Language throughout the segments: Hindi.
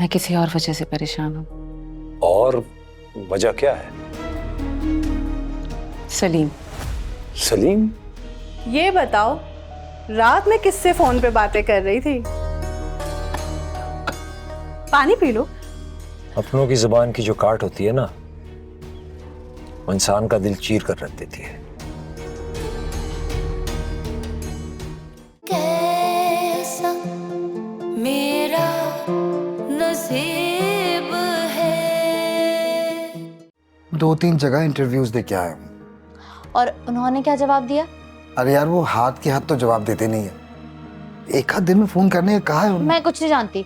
मैं किसी और वजह से परेशान हूँ। और वजह क्या है? सलीम। सलीम? ये बताओ, रात में किससे फोन पे बातें कर रही थी? पानी पी लो। अपनों की जुबान की जो काट होती है ना, वो इंसान का दिल चीर कर रख देती है। कैसा मेरा नसीब है। 2-3 जगह इंटरव्यूज दे के आया हूँ। और उन्होंने क्या जवाब दिया? अरे यार, वो हाथ के हाथ तो जवाब देते नहीं है। एक आध दिन में फोन करने का कहा है उन्होंने। मैं कुछ नहीं जानती,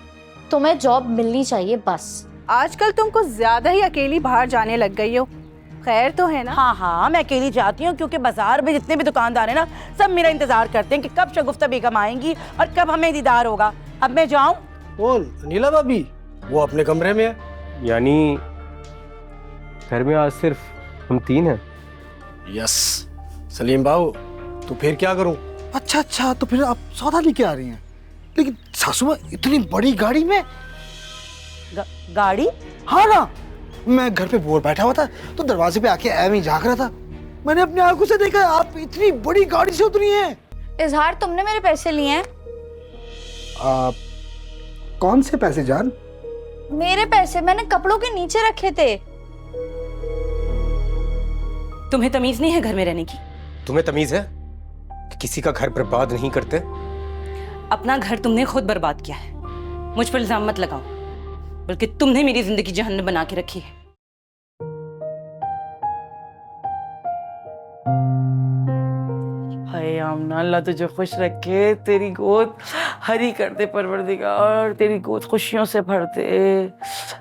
तुम्हें जॉब मिलनी चाहिए बस। आजकल तुम कुछ ज्यादा ही अकेली बाहर जाने लग गई हो। खैर तो है ना? हाँ हाँ, मैं अकेली जाती हूँ क्योंकि बाजार में जितने भी दुकानदार हैं ना, सब मेरा इंतजार करते हैं कि कब शगुफ्ता बेगम आएंगी और कब हमें दीदार होगा। अब मैं जाऊँ? कौन? अनिला भाभी? वो अपने कमरे में है। यानी घर में आज सिर्फ हम 3 हैं। यस सलीम बाबू, तो फिर क्या करूं? अच्छा, तो फिर आप सौदा लेके आ रही हैं। लेकिन सासू माँ इतनी बड़ी गाड़ी में? गाड़ी? हाँ ना, मैं घर पे बोर बैठा हुआ था तो दरवाजे पे आके एम ही झांक रहा था। मैंने अपनी आंखों से देखा आप इतनी बड़ी गाड़ी से उतरी हैं। इजहार, तुमने मेरे पैसे लिए हैं? कौन से पैसे जान? मेरे पैसे मैंने कपड़ों के नीचे रखे थे। तुम्हें तमीज नहीं है घर में रहने की? तुम्हें तमीज है कि किसी का घर बर्बाद नहीं करते? अपना घर तुमने खुद बर्बाद किया है, मुझ पर इल्जाम मत लगाओ, बल्कि तुमने मेरी जिंदगी जहन्नम बना के रखी है। हाय आमना, अल्लाह तुझे खुश रखे, तेरी गोद हरी कर दे परवरदिगार, तेरी गोद खुशियों से भर दे,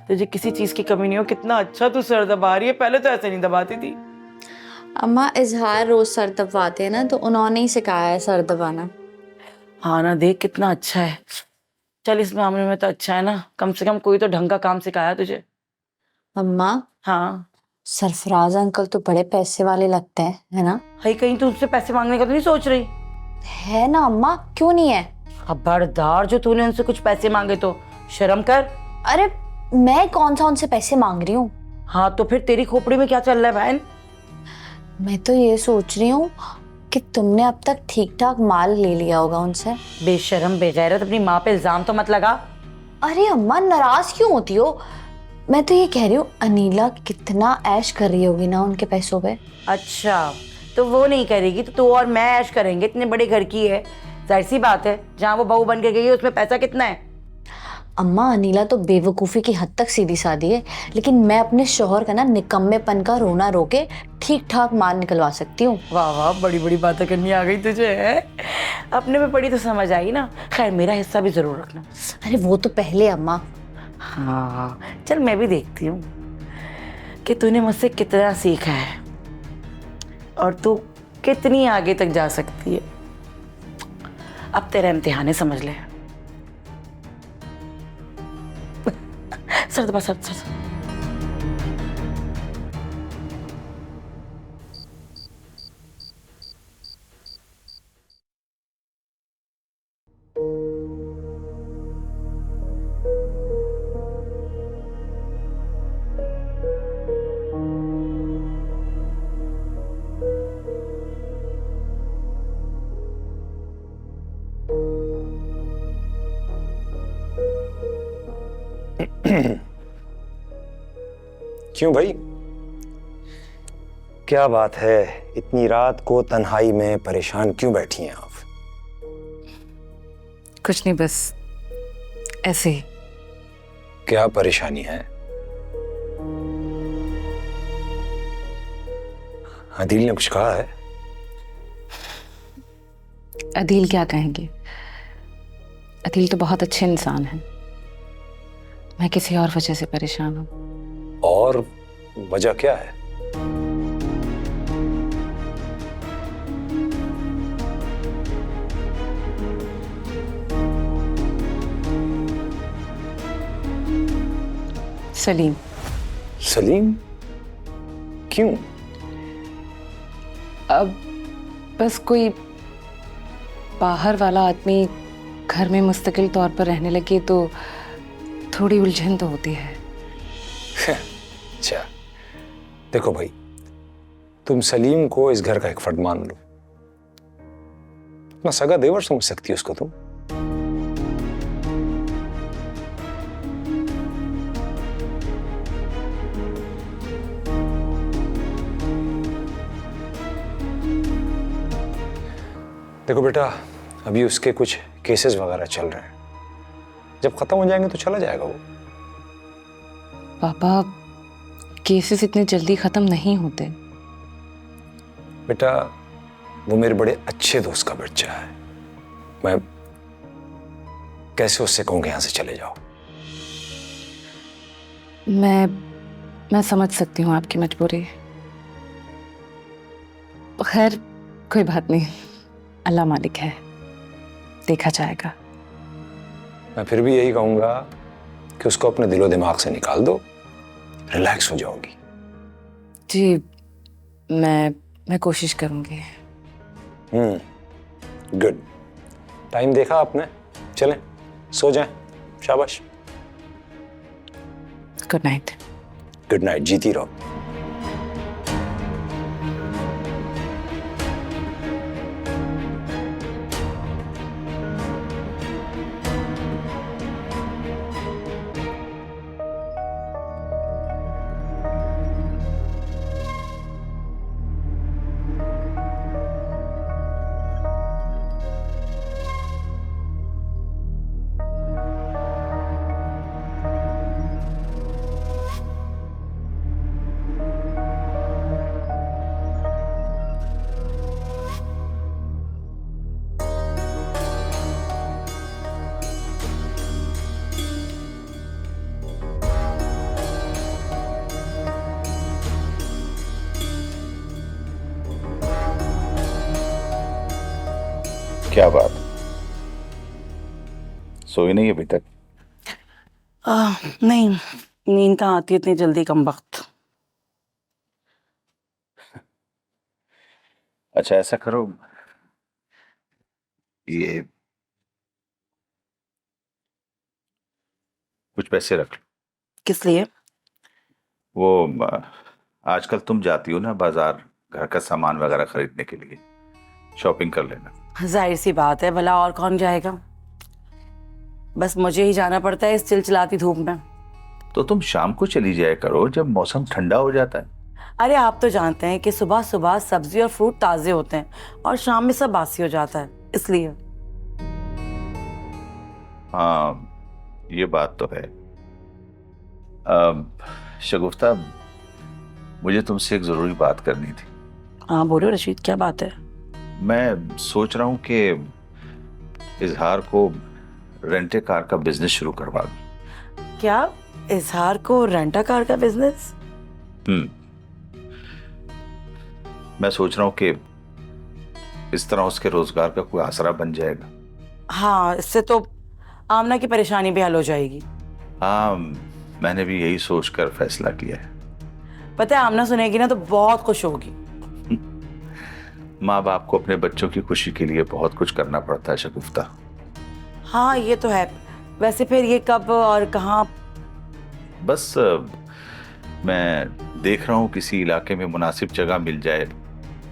तुझे किसी चीज की कमी नहीं हो। कितना अच्छा तू सर दबा रही है, पहले तो ऐसे नहीं दबाती थी। अम्मा, इजहार रोज सर दबाते हैं ना, तो उन्होंने ही सिखाया है सर दबाना। हाँ ना, देख कितना अच्छा है। चल, इस मामले में तो अच्छा है ना, कम से कम कोई तो ढंग का काम सिखाया तुझे। अम्मा, हाँ, सरफराज अंकल तो बड़े पैसे वाले लगते हैं, है ना? भाई कहीं तू उससे पैसे मांगने का तो नहीं सोच रही? है ना अम्मा, क्यों नहीं है? खबरदार, जो तूने उनसे कुछ पैसे मांगे तो शर्म कर। अरे मैं कौन सा उनसे पैसे मांग रही हूँ? हाँ तो फिर तेरी खोपड़ी में क्या चल रहा है बहन? मैं तो ये सोच रही हूँ कि तुमने अब तक ठीक ठाक माल ले लिया होगा उनसे। बेशरम बेगैरत, अपनी माँ पे इल्जाम तो मत लगा। अरे अम्मा, नाराज क्यों होती हो? मैं तो ये कह रही हूँ, अनीला कितना ऐश कर रही होगी ना उनके पैसों पे। अच्छा, तो वो नहीं करेगी तो तू और मैं ऐश करेंगे? इतने बड़े घर की है, जाहिर सी बात है, जहाँ वो बहू बन के गई है उसमें पैसा कितना है? अम्मा, अनीला तो बेवकूफ़ी की हद तक सीधी सादी है, लेकिन मैं अपने शौहर का ना निकम्मेपन का रोना रोके ठीक ठाक माल निकलवा सकती हूँ। वाह वाह, बड़ी बड़ी बातें करनी आ गई तुझे है? अपने में पड़ी तो समझ आई ना। खैर, मेरा हिस्सा भी जरूर रखना। अरे वो तो पहले अम्मा। हाँ चल, मैं भी देखती हूँ कि तूने मुझसे कितना सीखा है और तू कितनी आगे तक जा सकती है। अब तेरा इम्तिहान है, समझ ले। सर दबा, सर सर। क्यों भाई, क्या बात है? इतनी रात को तन्हाई में परेशान क्यों बैठी हैं आप? कुछ नहीं, बस ऐसे ही। क्या परेशानी है? अदील ने कुछ कहा है? अदील क्या कहेंगे? अदील तो बहुत अच्छे इंसान हैं। मैं किसी और वजह से परेशान हूँ। और वजह क्या है? सलीम। सलीम? क्यों? अब बस कोई बाहर वाला आदमी घर में मुस्तकिल तौर पर रहने लगे तो थोड़ी उलझन तो होती है। अच्छा, देखो भाई, तुम सलीम को इस घर का एक फर्द मान लो। अपना सगा देवर समझ सकती हो उसको तुम। देखो बेटा, अभी उसके कुछ केसेस वगैरह चल रहे हैं, जब खत्म हो जाएंगे तो चला जाएगा वो। पापा, केसेस इतने जल्दी खत्म नहीं होते। बेटा, वो मेरे बड़े अच्छे दोस्त का बच्चा है, मैं कैसे उससे कहूँगा यहाँ से चले जाओ। मैं समझ सकती हूँ आपकी मजबूरी। खैर, कोई बात नहीं, अल्लाह मालिक है, देखा जाएगा। मैं फिर भी यही कहूंगा कि उसको अपने दिलो दिमाग से निकाल दो, रिलैक्स हो जाओगी। जी, मैं कोशिश करूंगी। गुड। टाइम देखा आपने, चलें सो जाएं। शाबाश। Good night. गुड नाइट, जीती रहो। क्या बात, सोई नहीं अभी तक? नहीं, नींद कहाँ आती है इतनी जल्दी, कम वक्त। अच्छा ऐसा करो, ये कुछ पैसे रख लो। किस लिए? वो आजकल तुम जाती हो ना बाजार घर का सामान वगैरह खरीदने के लिए, शॉपिंग कर लेना। जाहिर सी बात है, भला और कौन जाएगा, बस मुझे ही जाना पड़ता है इस चिलचिलाती धूप में। तो तुम शाम को चली जाया करो जब मौसम ठंडा हो जाता है। अरे आप तो जानते हैं कि सुबह सुबह सब्जी और फ्रूट ताजे होते हैं और शाम में सब बासी हो जाता है, इसलिए। हाँ ये बात तो है। शगुफ्ता, मुझे तुमसे एक जरूरी बात करनी थी। हाँ बोलो रशीद, क्या बात है? मैं सोच रहा हूँ कि इजहार को रेंटे कार का बिजनेस शुरू करवा दूं। क्या इजहार को रेंटा कार का बिजनेस? मैं सोच रहा हूँ कि इस तरह उसके रोजगार का कोई आसरा बन जाएगा। हाँ, इससे तो आमना की परेशानी भी हल हो जाएगी। हाँ, मैंने भी यही सोचकर फैसला किया है। पता है, आमना सुनेगी ना तो बहुत खुश होगी। माँ बाप को अपने बच्चों की खुशी के लिए बहुत कुछ करना पड़ता है शगुफ्ता। हाँ ये तो है। वैसे फिर ये कब और कहाँ? बस मैं देख रहा हूँ किसी इलाके में मुनासिब जगह मिल जाए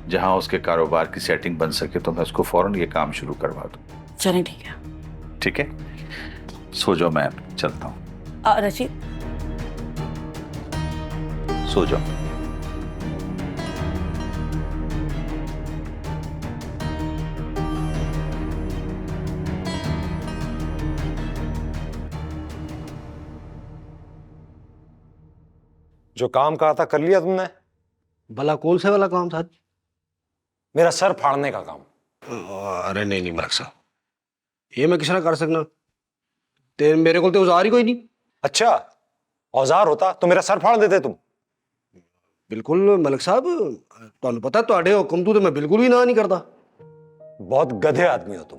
जहाँ उसके कारोबार की सेटिंग बन सके तो मैं उसको फौरन ये काम शुरू करवा दूँ। चलें, ठीक है। ठीक है, सो जाओ, मैं चलता हूँ। रशीद, सो जाओ। जो काम कहा था कर लिया तुमने? भला कौन से वाला काम था? मेरा सर फाड़ने का काम। अरे नहीं नहीं मलिक साहब, ये मैं किस तरह कर सकना? तेरे मेरे को तो औजार ही कोई नहीं। अच्छा, औजार होता तो मेरा सर फाड़ देते तुम। बिल्कुल मलिक साहब, तुहानू पता तुहाडे हुक्म तो मैं बिल्कुल भी ना नहीं करता। बहुत गधे आदमी हो तुम।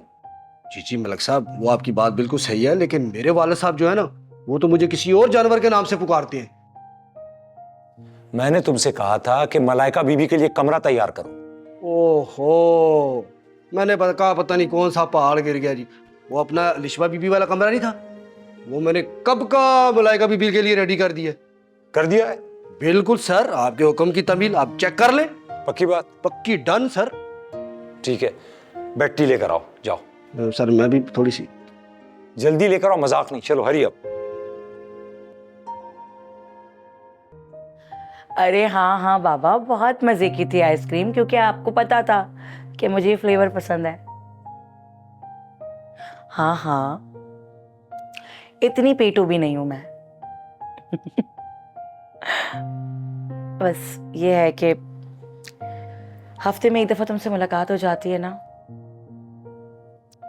जी जी मलिक साहब, वो आपकी बात बिल्कुल सही है, लेकिन मेरे वाले साहब जो है ना, वो तो मुझे किसी और जानवर के नाम से पुकारते हैं। मैंने तुमसे कहा था कि मलाइका बीबी के लिए कमरा तैयार करो। ओहो, मैंने कहा पता नहीं कौन सा पहाड़ गिर गया जी। वो अपना लिशबा बीबी वाला कमरा नहीं था? वो मैंने कब का मलाइका बीबी के लिए रेडी कर दिया। कर दिया है? बिल्कुल सर, आपके हुक्म की तमील, आप चेक कर लें। पक्की बात? पक्की, डन सर। ठीक है, बेड टी लेकर आओ, जाओ। सर मैं भी थोड़ी सी जल्दी लेकर आओ, मजाक नहीं, चलो हरी अप। अरे हाँ हाँ बाबा, बहुत मजे की थी आइसक्रीम, क्योंकि आपको पता था कि मुझे ये फ्लेवर पसंद है। हाँ हाँ, इतनी पेटू भी नहीं हूं मैं। बस ये है कि हफ्ते में एक दफा तुमसे मुलाकात हो जाती है ना,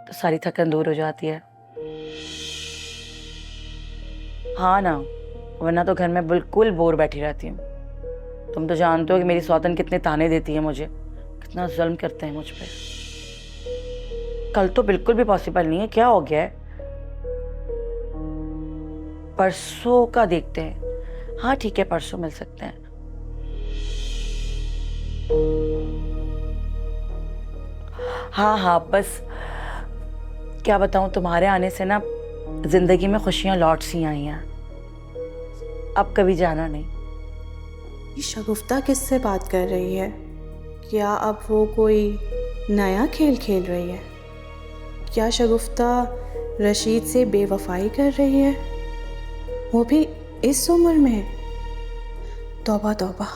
तो सारी थकन दूर हो जाती है। हाँ ना, वरना तो घर में बिल्कुल बोर बैठी रहती हूँ। तुम तो जानते हो कि मेरी सौतन कितने ताने देती है मुझे, कितना जुल्म करते हैं मुझ पे। कल तो बिल्कुल भी पॉसिबल नहीं है, क्या हो गया है? परसों का देखते हैं। हाँ ठीक है, परसों मिल सकते हैं। हाँ हाँ, बस क्या बताऊं, तुम्हारे आने से ना जिंदगी में खुशियां लौट सी आई हैं। अब कभी जाना नहीं। ये शगुफ्ता किससे बात कर रही है? क्या अब वो कोई नया खेल खेल रही है? क्या शगुफ्ता रशीद से बेवफाई कर रही है, वो भी इस उम्र में? तौबा तौबा,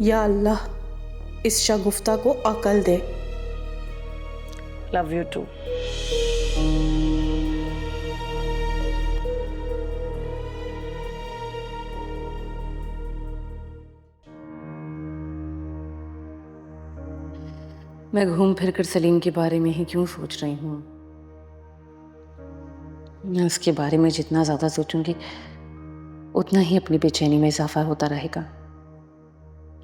या अल्लाह इस शगुफ्ता को अकल दे। Love you to. मैं घूम फिर कर सलीम के बारे में ही क्यों सोच रही हूँ? मैं उसके बारे में जितना ज़्यादा सोचूंगी उतना ही अपनी बेचैनी में इजाफा होता रहेगा।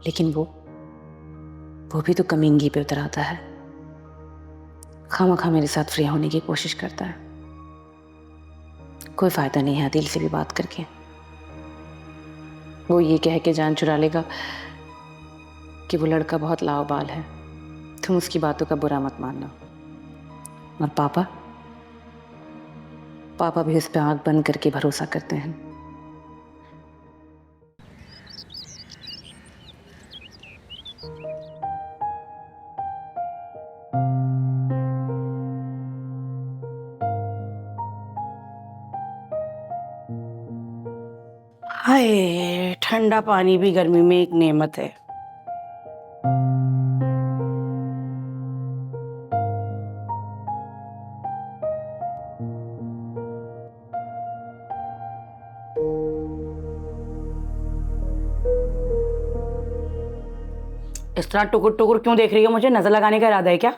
लेकिन वो भी तो कमींगी पे उतर आता है, खामखा मेरे साथ फ्री होने की कोशिश करता है। कोई फ़ायदा नहीं है दिल से भी बात करके। वो ये कह के जान चुरा लेगा कि वो लड़का बहुत लाओबाल है। तुम उसकी बातों का बुरा मत मानना। और पापा भी उस पर आंख बंद करके भरोसा करते हैं। हाय, ठंडा पानी भी गर्मी में एक नेमत है। इस तरह टुकुर टुकुर क्यों देख रही हो मुझे? नजर लगाने का इरादा है क्या?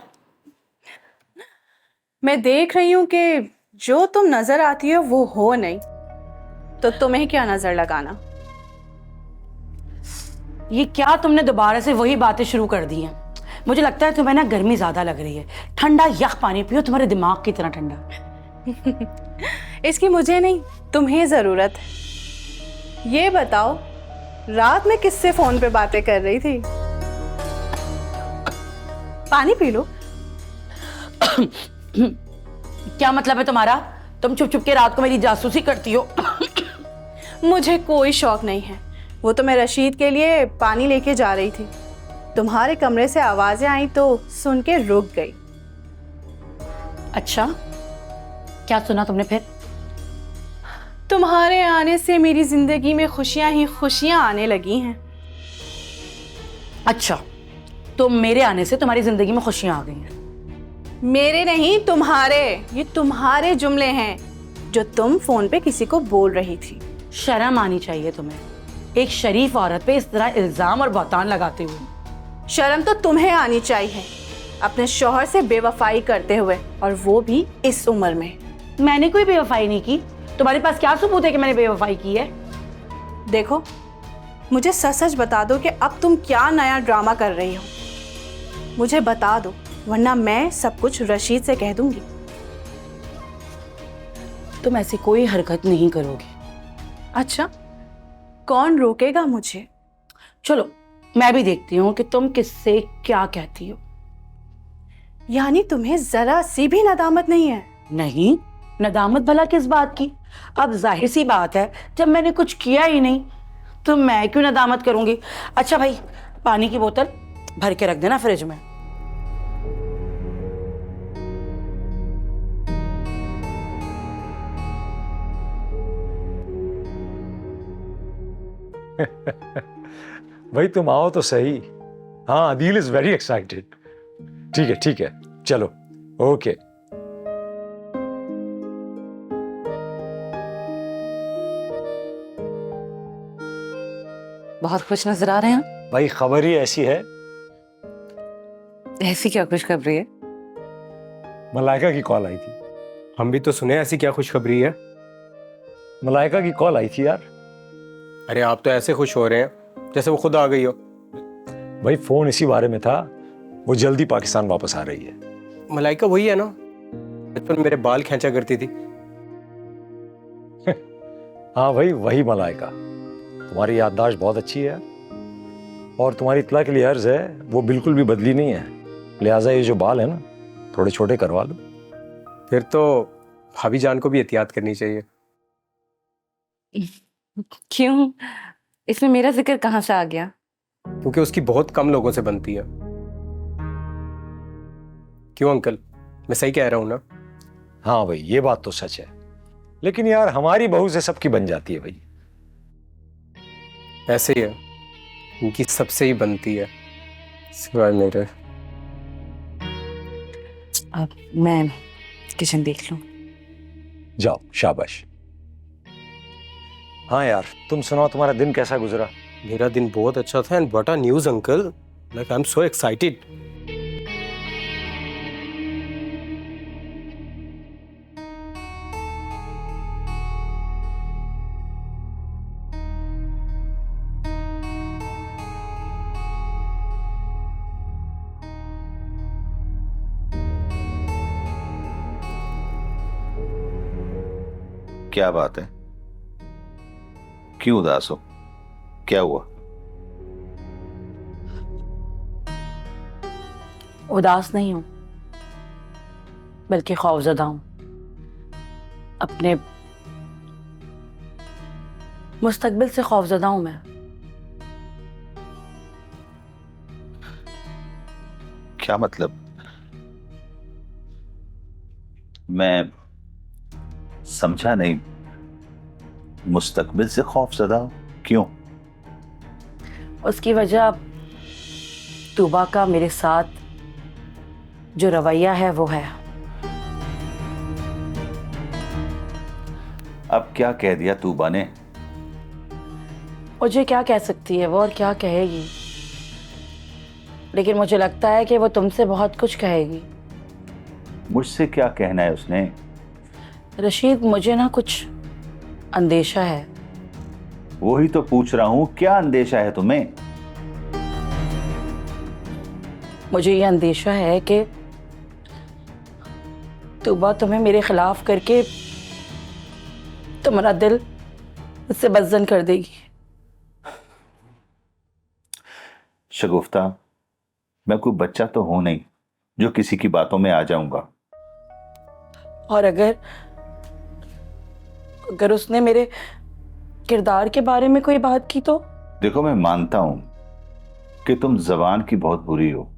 मैं देख रही हूँ कि जो तुम नजर आती हो वो हो नहीं, तो तुम्हें क्या नजर लगाना? ये क्या तुमने दोबारा से वही बातें शुरू कर दी हैं? मुझे लगता है तुम्हें ना गर्मी ज्यादा लग रही है। ठंडा यख पानी पियो, तुम्हारे दिमाग की तरह ठंडा। इसकी मुझे नहीं, तुम्हें जरूरत है। ये बताओ, रात में किससे फोन पे बातें कर रही थी? पानी पी लो। क्या मतलब है तुम्हारा? तुम चुप चुप के रात को मेरी जासूसी करती हो। मुझे कोई शौक नहीं है। वो तो मैं रशीद के लिए पानी लेके जा रही थी, तुम्हारे कमरे से आवाजें आई तो सुन के रुक गई। अच्छा, क्या सुना तुमने फिर? तुम्हारे आने से मेरी जिंदगी में खुशियां ही खुशियां आने लगी हैं। अच्छा, तो मेरे आने से तुम्हारी जिंदगी में खुशियां आ गई हैं? मेरे नहीं, तुम्हारे। ये तुम्हारे जुमले हैं जो तुम फोन पे किसी को बोल रही थी। शर्म आनी चाहिए तुम्हें, एक शरीफ औरत पे इस तरह इल्जाम और बहतान लगाते हुए। शर्म तो तुम्हें आनी चाहिए, अपने शौहर से बेवफाई करते हुए, और वो भी इस उम्र में। मैंने कोई बेवफाई नहीं की। तुम्हारे पास क्या सबूत है कि मैंने बेवफाई की है? देखो, मुझे सच सच बता दो कि अब तुम क्या नया ड्रामा कर रही हो। मुझे बता दो, वरना मैं सब कुछ रशीद से कह दूंगी। तुम ऐसी कोई हरकत नहीं करोगी। अच्छा, कौन रोकेगा मुझे? चलो, मैं भी देखती हूँ कि तुम किससे क्या कहती हो। यानी तुम्हें जरा सी भी नदामत नहीं है? नहीं, नदामत भला किस बात की? अब जाहिर सी बात है, जब मैंने कुछ किया ही नहीं तो मैं क्यों नदामत करूंगी। अच्छा भाई, पानी की बोतल भर के रख देना फ्रिज में। भाई तुम आओ तो सही। हाँ, अदील इज वेरी एक्साइटेड। ठीक है, चलो, ओके। बहुत खुश नजर आ रहे हैं। भाई खबर ही ऐसी है। ऐसी क्या खुशखबरी है? मलाइका की कॉल आई थी। हम भी तो सुने ऐसी क्या खुशखबरी है। मलाइका की कॉल आई थी यार। अरे आप तो ऐसे खुश हो रहे हैं जैसे वो खुद आ गई हो। भाई फोन इसी बारे में था, वो जल्दी पाकिस्तान वापस आ रही है। मलाइका वही है ना, बचपन में मेरे बाल खींचा करती थी। हाँ भाई, वही मलाइका। तुम्हारी याददाश्त बहुत अच्छी है और तुम्हारी इत्तला के लिए अर्ज है, वो बिल्कुल भी बदली नहीं है। लिहाजा ये जो बाल है ना, थोड़े छोटे करवा लो। फिर तो भाभी जान को भी एहतियात करनी चाहिए। क्यों? इसमें मेरा जिक्र कहाँ से आ गया? क्योंकि उसकी बहुत कम लोगों से बनती है। क्यों अंकल, मैं सही कह रहा हूं ना? हाँ भाई, ये बात तो सच है, लेकिन यार हमारी बहू से सबकी बन जाती है भाई। ऐसे ही है, इनकी सबसे ही बनती है सिवाय मेरे। अब मैं किचन देख लूं। जाओ, शाबाश। हाँ यार, तुम सुनाओ, तुम्हारा दिन कैसा गुजरा? मेरा दिन बहुत अच्छा था। And what a news uncle, like I am so excited. क्या बात है? क्यों उदास हो? क्या हुआ? उदास नहीं हूं, बल्कि खौफजदा हूं। अपने मुस्तकबिल से खौफजदा हूं मैं। क्या मतलब? मैं समझा नहीं। मुस्तकबिल से खौफजदा हो? क्यों? उसकी वजह तूबा का मेरे साथ जो रवैया है वो है। अब क्या कह दिया तूबा ने? मुझे क्या कह सकती है वो, और क्या कहेगी, लेकिन मुझे लगता है कि वो तुमसे बहुत कुछ कहेगी। मुझसे क्या कहना है उसने? रशीद, मुझे ना कुछ अंदेशा है। वही तो पूछ रहा हूं, क्या अंदेशा है तुम्हें? मुझे ये अंदेशा है कि तूबा तुम्हें मेरे खिलाफ करके तुम्हारा दिल उससे बदजन कर देगी। शगुफ्ता, मैं कोई बच्चा तो हूं नहीं जो किसी की बातों में आ जाऊंगा। और अगर उसने मेरे किरदार के बारे में कोई बात की तो? देखो, मैं मानता हूं कि तुम जबान की बहुत बुरी हो,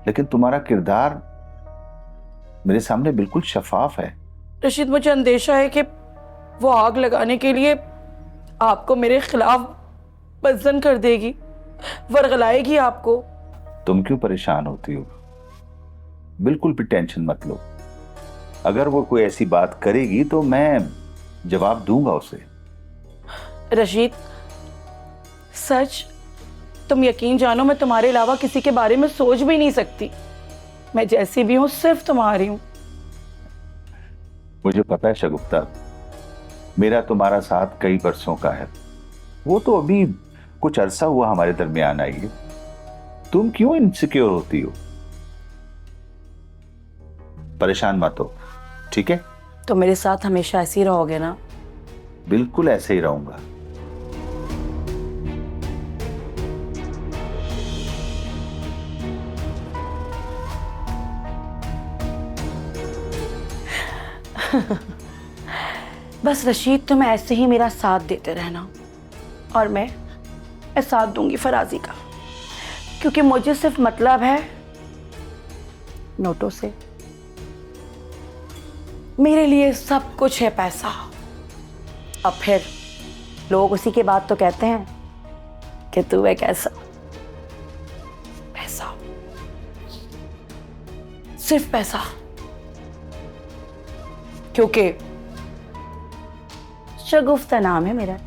लेकिन तुम्हारा किरदार मेरे सामने बिल्कुल शफाफ है। रशीद, मुझे अंदेशा है कि वो आग लगाने के लिए आपको मेरे खिलाफ बदजन कर देगी, वरगलाएगी आपको। तुम क्यों परेशान होती हो? बिल्कुल भी टेंशन मत लो। अगर वो कोई ऐसी बात करेगी तो मैं जवाब दूंगा उसे। रशीद, सच, तुम यकीन जानो, मैं तुम्हारे अलावा किसी के बारे में सोच भी नहीं सकती। मैं जैसी भी हूं सिर्फ तुम्हारी हूं। मुझे पता है शगुफ्ता, मेरा तुम्हारा साथ कई बरसों का है। वो तो अभी कुछ अरसा हुआ हमारे दरमियान आई है। तुम क्यों इनसिक्योर होती हो? परेशान मत हो, ठीक है? तो मेरे साथ हमेशा ऐसे ही रहोगे ना? बिल्कुल ऐसे ही रहूंगा। बस रशीद, तुम ऐसे ही मेरा साथ देते रहना और मैं साथ दूंगी फराजी का, क्योंकि मुझे सिर्फ मतलब है नोटों से। मेरे लिए सब कुछ है पैसा। अब फिर लोग उसी के बाद तो कहते हैं कि तू एक ऐसा पैसा, सिर्फ पैसा, क्योंकि शगुफ्ता नाम है मेरा।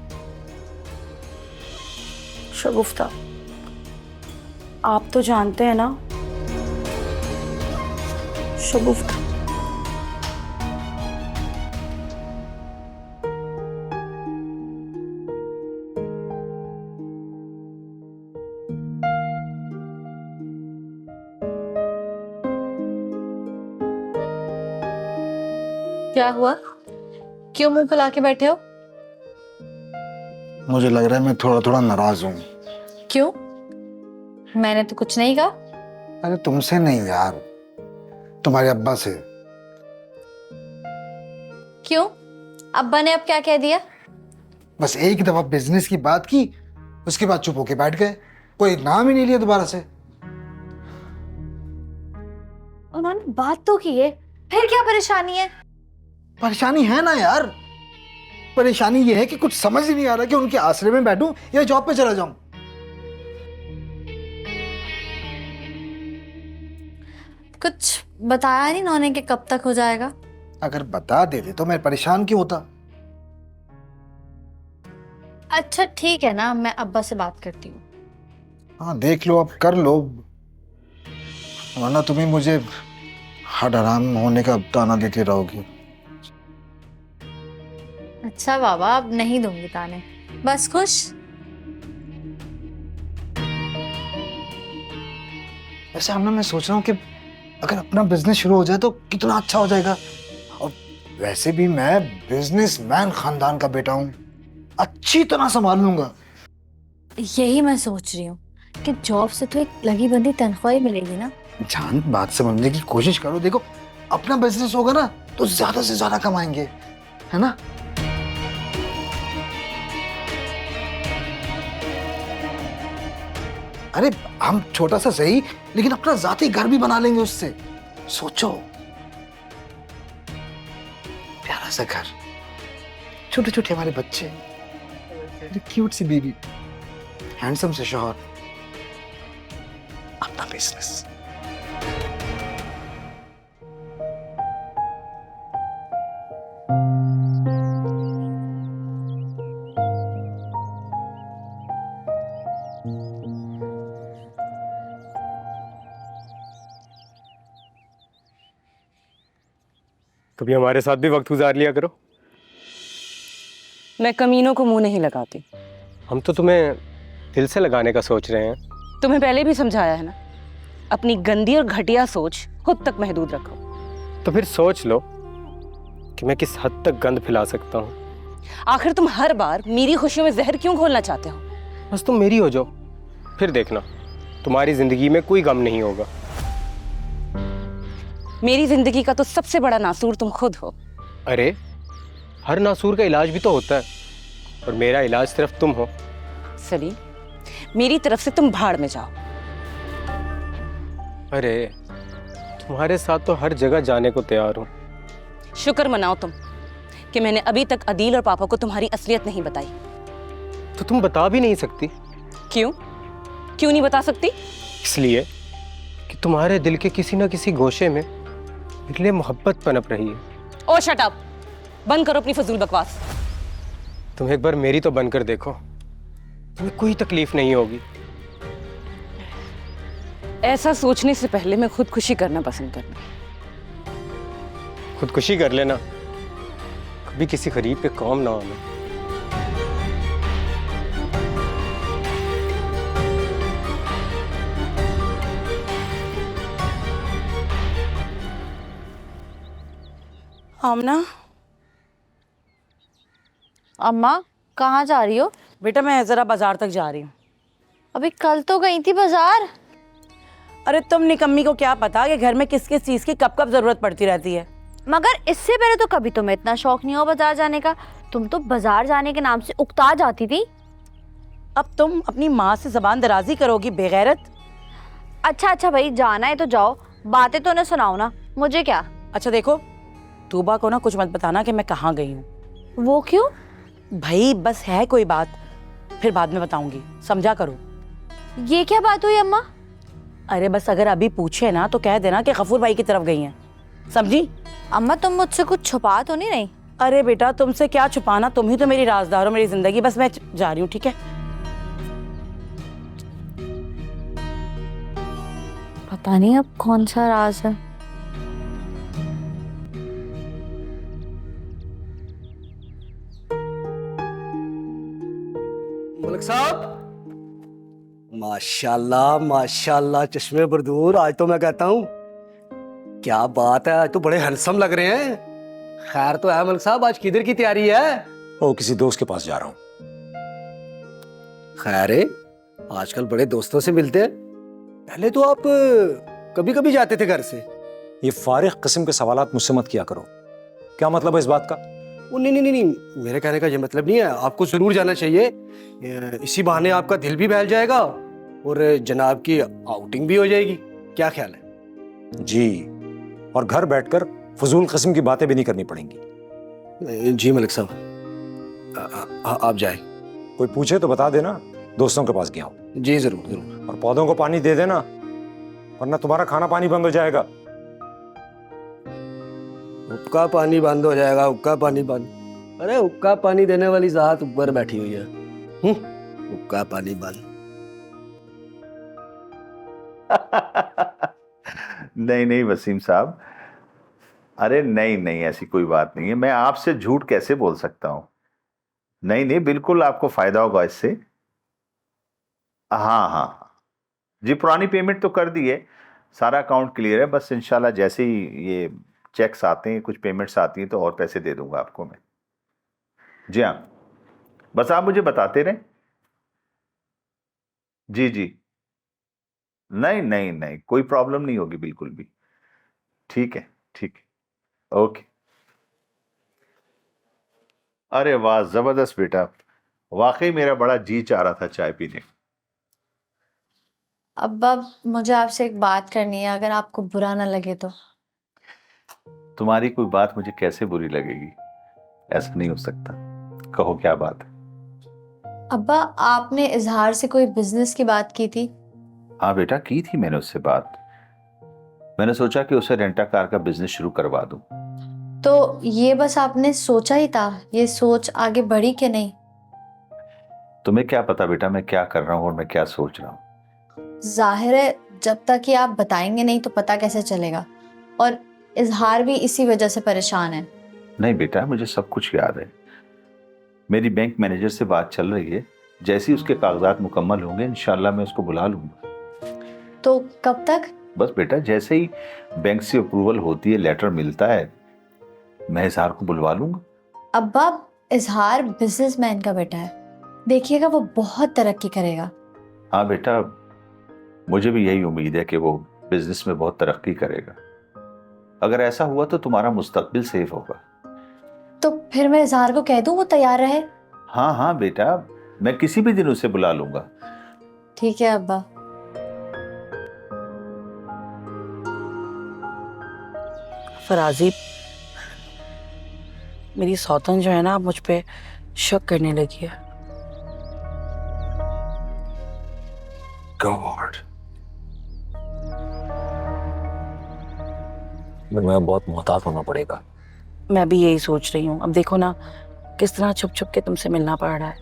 शगुफ्ता, आप तो जानते हैं ना शगुफ्ता। क्या हुआ? क्यों मुंह फुला के बैठे हो? मुझे लग रहा है मैं थोड़ा थोड़ा नाराज हूँ। क्यों? मैंने तो कुछ नहीं कहा। अरे तुमसे नहीं यार, तुम्हारे अब्बा से। क्यों? अब्बा ने अब क्या कह दिया? बस एक दफा बिजनेस की बात की, उसके बाद चुप होके बैठ गए, कोई नाम ही नहीं लिया दोबारा से। उन्होंने बात तो की है, फिर क्या परेशानी है? परेशानी है ना यार, परेशानी ये है कि कुछ समझ ही नहीं आ रहा कि उनके आसरे में बैठूं या जॉब पे चला जाऊं। कुछ बताया नहीं उन्होंने कि कब तक हो जाएगा? अगर बता देते तो मैं परेशान क्यों होता। अच्छा ठीक है ना, मैं अब्बा से बात करती हूँ। हाँ देख लो, अब कर लो, वरना तुम्हें मुझे हड हराम होने का ताना देती रहोगी। अच्छा बाबा, अब नहीं दूंगी ताने, बस खुश। वैसे हमने, मैं सोच रहा हूँ कि अगर अपना बिजनेस शुरू हो जाए तो कितना अच्छा हो जाएगा। और वैसे भी मैं बिजनेसमैन खानदान का बेटा हूँ, अच्छी तरह संभाल लूंगा। यही मैं सोच रही हूँ कि जॉब से तो एक लगी बंदी तनख्वाह ही मिलेगी ना। जान, बात समझने की कोशिश करो। देखो, अपना बिजनेस होगा ना तो ज्यादा से ज्यादा कमाएंगे, है ना? अरे हम छोटा सा सही, लेकिन अपना जाती घर भी बना लेंगे उससे। सोचो, प्यारा सा घर, छोटे छोटे हमारे बच्चे, क्यूट सी बेबी, हैंडसम से शौहर, अपना बिजनेस। कभी हमारे साथ भी वक्त गुजार लिया करो। मैं कमीनों को मुंह नहीं लगाती। हम तो तुम्हें दिल से लगाने का सोच रहे हैं। तुम्हें पहले भी समझाया है ना, अपनी गंदी और घटिया सोच खुद तक महदूद रखो। तो फिर सोच लो कि मैं किस हद तक गंद फैला सकता हूँ। आखिर तुम हर बार मेरी खुशियों में जहर क्यों घोलना चाहते हो? बस तुम मेरी हो जाओ, फिर देखना तुम्हारी जिंदगी में कोई गम नहीं होगा। मेरी जिंदगी का तो सबसे बड़ा नासूर तुम खुद हो। अरे हर नासूर का इलाज भी तो होता है, और मेरा इलाज सिर्फ तुम हो। सलीम, मेरी तरफ से तुम भाड़ में जाओ। अरे तुम्हारे साथ तो हर जगह जाने को तैयार हूँ। शुक्र मनाओ तुम कि मैंने अभी तक अदील और पापा को तुम्हारी असलियत नहीं बताई। तो तुम बता भी नहीं सकती? क्यों? क्यों नहीं बता सकती? इसलिए कि तुम्हारे दिल के किसी न किसी गोशे में मेरे लिए मोहब्बत पनप रही है। ओ शट अप, बंद करो अपनी फजूल बकवास। तुम एक बार मेरी तो बनकर देखो, तुम्हें कोई तकलीफ नहीं होगी। ऐसा सोचने से पहले मैं खुदकुशी करना पसंद करती हूँ। खुदकुशी कर लेना, कभी किसी गरीब के काम ना आना। आमना, अम्मा कहाँ जा रही हो? बेटा मैं जरा बाजार तक जा रही हूँ। अभी कल तो गई थी बाजार। अरे तुम निकम्मी को क्या पता कि घर में किस किस चीज की कब कब जरूरत पड़ती रहती है। मगर इससे पहले तो कभी तुम्हें इतना शौक नहीं हो बाजार जाने का। तुम तो बाजार जाने के नाम से उकता जाती थी। अब तुम अपनी माँ से जबान दराजी करोगी बेगैरत। अच्छा भाई, जाना है तो जाओ, बातें तो न सुनाओ ना, मुझे क्या। अच्छा देखो, तूबा को ना कुछ मत बताना कि मैं कहाँ गई हूँ। वो क्यों? भाई बस है कोई बात, फिर बाद में बताऊंगी, समझा करो। ये क्या बात हुई अम्मा? अरे बस अगर अभी पूछे ना तो कह देना कि गफूर भाई की तरफ गई हैं, समझी? अम्मा तुम मुझसे कुछ छुपा तो नहीं रही? अरे बेटा तुमसे क्या छुपाना, तुम ही तो मेरी राजदार हो मेरी जिंदगी। बस मैं जा रही हूँ, ठीक है? पता नहीं अब कौन सा राज है। मलिक साहब, माशाल्लाह माशाल्लाह, चश्मे बरदूर। आज तो मैं कहता हूँ क्या बात है, आज तो बड़े हैंडसम लग रहे हैं। खैर तो है मलिक साहब, आज किधर की तैयारी है? ओ, किसी दोस्त के पास जा रहा हूँ। खैर है, आजकल बड़े दोस्तों से मिलते हैं। पहले तो आप कभी कभी जाते थे घर से। ये फारिग किस्म के सवालात मुझसे मत किया करो। क्या मतलब है इस बात का? वो नहीं, मेरे कहने का ये मतलब नहीं है। आपको जरूर जाना चाहिए, इसी बहाने आपका दिल भी बहल जाएगा और जनाब की आउटिंग भी हो जाएगी। क्या ख्याल है? जी, और घर बैठकर फजूल किस्म की बातें भी नहीं करनी पड़ेंगी। जी मलिक साहब, आप जाए। कोई पूछे तो बता देना दोस्तों के पास गया हूँ। जी जरूर जरूर। और पौधों को पानी दे देना, वरना तुम्हारा खाना पानी बंद हो जाएगा। हुक्का पानी बंद हो जाएगा? हुक्का पानी बंद? अरे हुक्का पानी देने वाली जात ऊपर बैठी हुई है। हुक्का पानी बंद। नहीं वसीम साहब, अरे नहीं, ऐसी कोई बात नहीं है। मैं आपसे झूठ कैसे बोल सकता हूँ? नहीं, बिल्कुल आपको फायदा होगा इससे। हाँ, जी पुरानी पेमेंट तो कर दी है, सारा अकाउंट क्लियर है। बस इंशाल्लाह जैसे ही ये चेक्स आते हैं, कुछ पेमेंट्स आती हैं, तो और पैसे दे दूंगा आपको मैं। जी हाँ, बस आप मुझे बताते रहें। जी, नहीं, कोई प्रॉब्लम नहीं होगी बिल्कुल भी। ठीक है, ओके। अरे वाह, जबरदस्त बेटा, वाकई मेरा बड़ा जी चाह रहा था चाय पीने। अब्बा मुझे आपसे एक बात करनी है, अगर आपको बुरा ना लगे तो। तुम्हारी कोई बात मुझे कैसे बुरी लगेगी? ऐसा नहीं हो सकता, कहो क्या बात है? अब्बा आपने इजहार से कोई बिजनेस की बात की थी। हाँ बेटा, की थी मैंने उससे बात। मैंने सोचा कि उसे रेंटा कार का बिजनेस शुरू करवा दूं। तो ये बस आपने सोचा ही था, ये सोच आगे बढ़ी कि नहीं? तुम्हें क्या पता बेटा मैं क्या कर रहा हूँ और मैं क्या सोच रहा हूँ। जाहिर है जब तक कि आप बताएंगे नहीं तो पता कैसे चलेगा, और इजहार भी इसी वजह से परेशान है। नहीं बेटा, मुझे सब कुछ याद है। मेरी बैंक मैनेजर से बात चल रही है, जैसे ही उसके कागजात मुकम्मल होंगे इंशाल्लाह मैं उसको बुला लूंगा। तो कब तक? बस बेटा, जैसे ही बैंक से अप्रूवल होती है, लेटर मिलता है, मैं इजहार को बुलवा लूंगा। अब्बा इजहार बिजनेसमैन का बेटा है, देखिएगा वो बहुत तरक्की करेगा। हाँ बेटा, मुझे भी यही उम्मीद है कि वो बिजनेस में बहुत तरक्की करेगा। अगर ऐसा हुआ तो तुम्हारा मुस्तकबिल सेफ होगा। तो फिर मैं इजहार को कह दूं वो तैयार रहे? हाँ बेटा, मैं किसी भी दिन उसे बुला लूंगा। ठीक है अब्बा। फराजी, मेरी सौतन जो है ना मुझ पे शक करने लगी है। गॉड, मैं बहुत मोहतात होना पड़ेगा। मैं भी यही सोच रही हूँ। अब देखो ना किस तरह छुप छुप के तुमसे मिलना पड़ रहा है।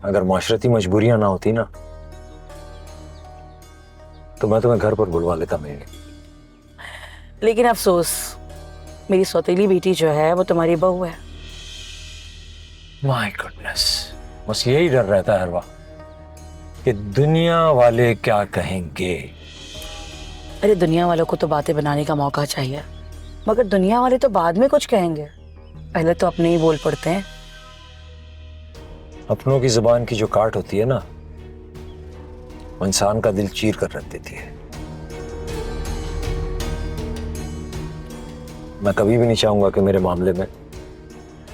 अगर माशरती मजबूरियां ना होती ना तो मैं तुम्हें घर पर बुलवा लेता मेरे। लेकिन अफसोस मेरी सौतेली बेटी जो है वो तुम्हारी बहू है। माय गुडनेस, बस यही डर रहता है हर वक्त कि दुनिया वाले क्या कहेंगे। अरे दुनिया वालों को तो बातें बनाने का मौका चाहिए, मगर दुनिया वाले तो बाद में कुछ कहेंगे, पहले तो अपने ही बोल पड़ते हैं। अपनों की जुबान की जो काट होती है ना, वो इंसान का दिल चीर कर रख देती है। मैं कभी भी नहीं चाहूंगा कि मेरे मामले में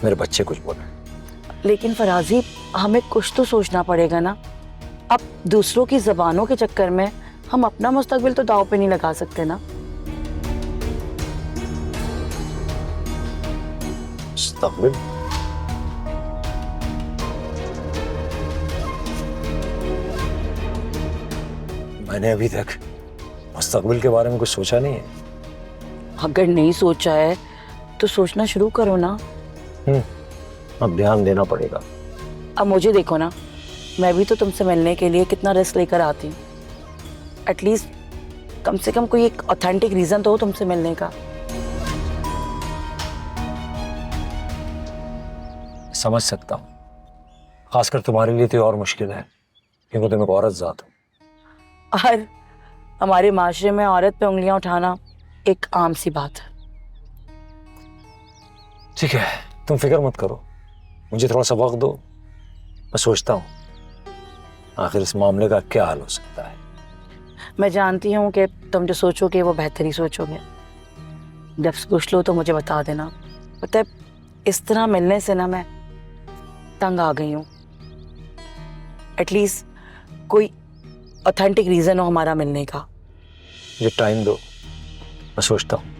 मेरे बच्चे कुछ बोले। लेकिन फराजी, हमें कुछ तो सोचना पड़ेगा ना। अब दूसरों की जबानों के चक्कर में हम अपना मुस्तकबिल तो दांव पे नहीं लगा सकते ना। मुस्तकबिल? मैंने अभी तक मुस्तकबिल के बारे में कुछ सोचा नहीं है। अगर नहीं सोचा है तो सोचना शुरू करो ना। अब ध्यान देना पड़ेगा। अब मुझे देखो ना, मैं भी तो तुमसे मिलने के लिए कितना रिस्क लेकर आती हूँ। एटलीस्ट कम से कम कोई एक ऑथेंटिक रीजन तो हो तुमसे मिलने का। समझ सकता हूँ, खासकर तुम्हारे लिए तो और मुश्किल है क्योंकि तुम एक औरत जात हो। और हमारे माशरे में औरत पे उंगलियां उठाना एक आम सी बात है। ठीक है, तुम फिक्र मत करो, मुझे थोड़ा सा वक्त दो, मैं सोचता हूँ आखिर इस मामले का क्या हल हो सकता है। मैं जानती हूँ कि तुम जो सोचोगे वो बेहतर ही सोचोगे। जब सोच लो तो मुझे बता देना। पता है, इस तरह मिलने से ना मैं तंग आ गई हूँ। एटलीस्ट कोई ऑथेंटिक रीजन हो हमारा मिलने का। मुझे टाइम दो, मैं सोचता हूँ।